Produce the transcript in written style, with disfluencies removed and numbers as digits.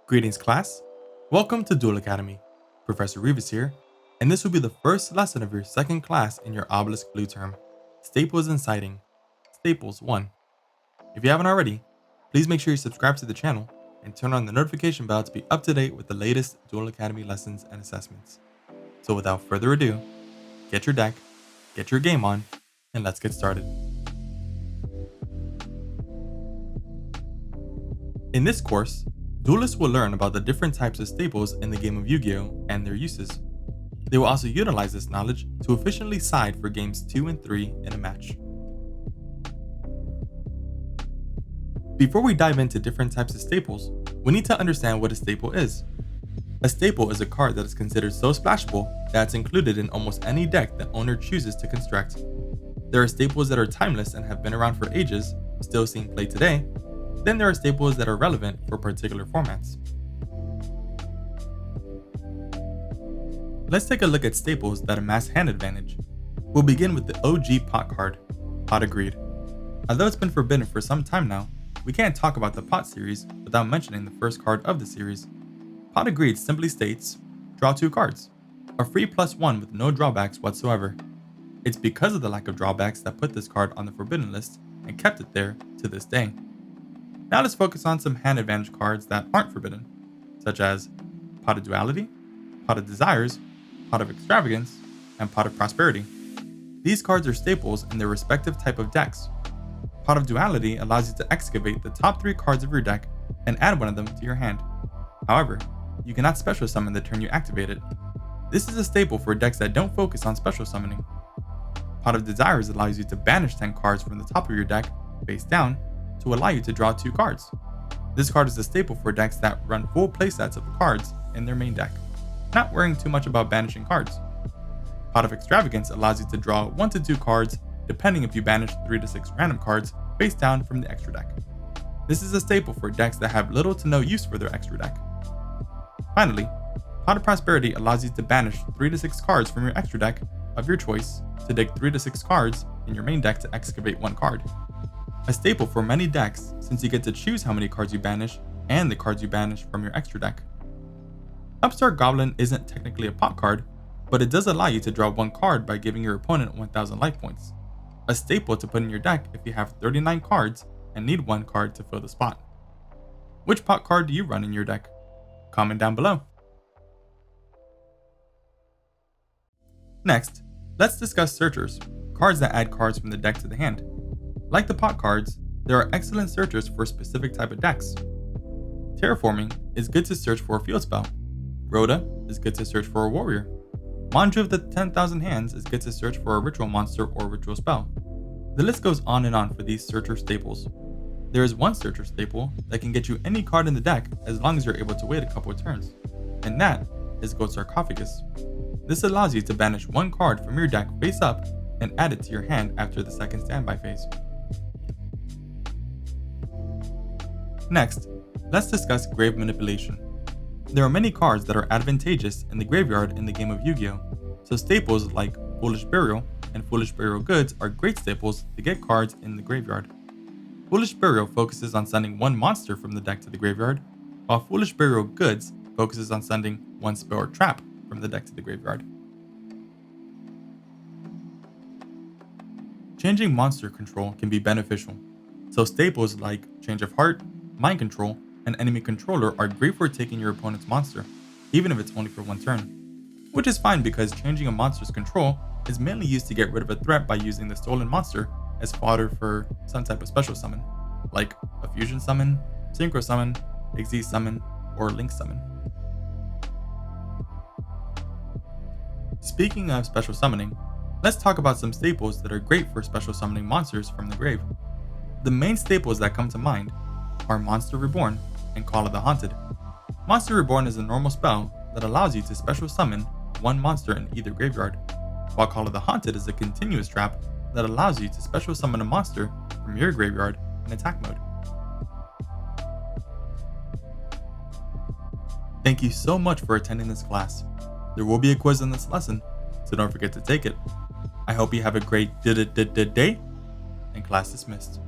Greetings class, welcome to Duel Academy. Professor Rivas here, and this will be the first lesson of your second class in your Obelisk Blue term, Staples and Siding, Staples 1. If you haven't already, please make sure you subscribe to the channel and turn on the notification bell to be up to date with the latest Duel Academy lessons and assessments. So without further ado, get your deck, get your game on, and let's get started. In this course, duelists will learn about the different types of staples in the game of Yu-Gi-Oh! And their uses. They will also utilize this knowledge to efficiently side for games 2 and 3 in a match. Before we dive into different types of staples, we need to understand what a staple is. A staple is a card that is considered so splashable that it's included in almost any deck the owner chooses to construct. There are staples that are timeless and have been around for ages, still seeing play today. Then there are staples that are relevant for particular formats. Let's take a look at staples that amass hand advantage. We'll begin with the OG pot card, Pot of Greed. Although it's been forbidden for some time now, we can't talk about the Pot series without mentioning the first card of the series. Pot of Greed simply states, draw 2 cards, a free +1 with no drawbacks whatsoever. It's because of the lack of drawbacks that put this card on the forbidden list and kept it there to this day. Now let's focus on some hand advantage cards that aren't forbidden, such as Pot of Duality, Pot of Desires, Pot of Extravagance, and Pot of Prosperity. These cards are staples in their respective type of decks. Pot of Duality allows you to excavate the top 3 cards of your deck and add one of them to your hand. However, you cannot special summon the turn you activate it. This is a staple for decks that don't focus on special summoning. Pot of Desires allows you to banish 10 cards from the top of your deck, face down, to allow you to draw 2 cards. This card is a staple for decks that run full playsets of the cards in their main deck, not worrying too much about banishing cards. Pot of Extravagance allows you to draw 1 to 2 cards, depending if you banish 3 to 6 random cards face down from the extra deck. This is a staple for decks that have little to no use for their extra deck. Finally, Pot of Prosperity allows you to banish 3 to 6 cards from your extra deck of your choice to dig 3 to 6 cards in your main deck to excavate 1 card. A staple for many decks since you get to choose how many cards you banish and the cards you banish from your extra deck. Upstart Goblin isn't technically a pot card, but it does allow you to draw 1 card by giving your opponent 1000 life points. A staple to put in your deck if you have 39 cards and need 1 card to fill the spot. Which pot card do you run in your deck? Comment down below. Next, let's discuss searchers, cards that add cards from the deck to the hand. Like the pot cards, there are excellent searchers for a specific type of decks. Terraforming is good to search for a field spell. Rhoda is good to search for a warrior. Manju of the 10,000 Hands is good to search for a ritual monster or ritual spell. The list goes on and on for these searcher staples. There is one searcher staple that can get you any card in the deck as long as you're able to wait a couple of turns, and that is Goat Sarcophagus. This allows you to banish 1 card from your deck face up and add it to your hand after the second standby phase. Next, let's discuss grave manipulation. There are many cards that are advantageous in the graveyard in the game of Yu-Gi-Oh! So staples like Foolish Burial and Foolish Burial Goods are great staples to get cards in the graveyard. Foolish Burial focuses on sending 1 monster from the deck to the graveyard, while Foolish Burial Goods focuses on sending 1 spell or trap from the deck to the graveyard. Changing monster control can be beneficial, so staples like Change of Heart, Mind Control, and Enemy Controller are great for taking your opponent's monster, even if it's only for 1 turn. Which is fine because changing a monster's control is mainly used to get rid of a threat by using the stolen monster as fodder for some type of special summon, like a Fusion Summon, Synchro Summon, Exceed Summon, or Link Summon. Speaking of special summoning, let's talk about some staples that are great for special summoning monsters from the grave. The main staples that come to mind are Monster Reborn and Call of the Haunted. Monster Reborn is a normal spell that allows you to special summon 1 monster in either graveyard, while Call of the Haunted is a continuous trap that allows you to special summon a monster from your graveyard in attack mode. Thank you so much for attending this class. There will be a quiz in this lesson, so so don't forget to take it. I hope you have a great day, and class dismissed.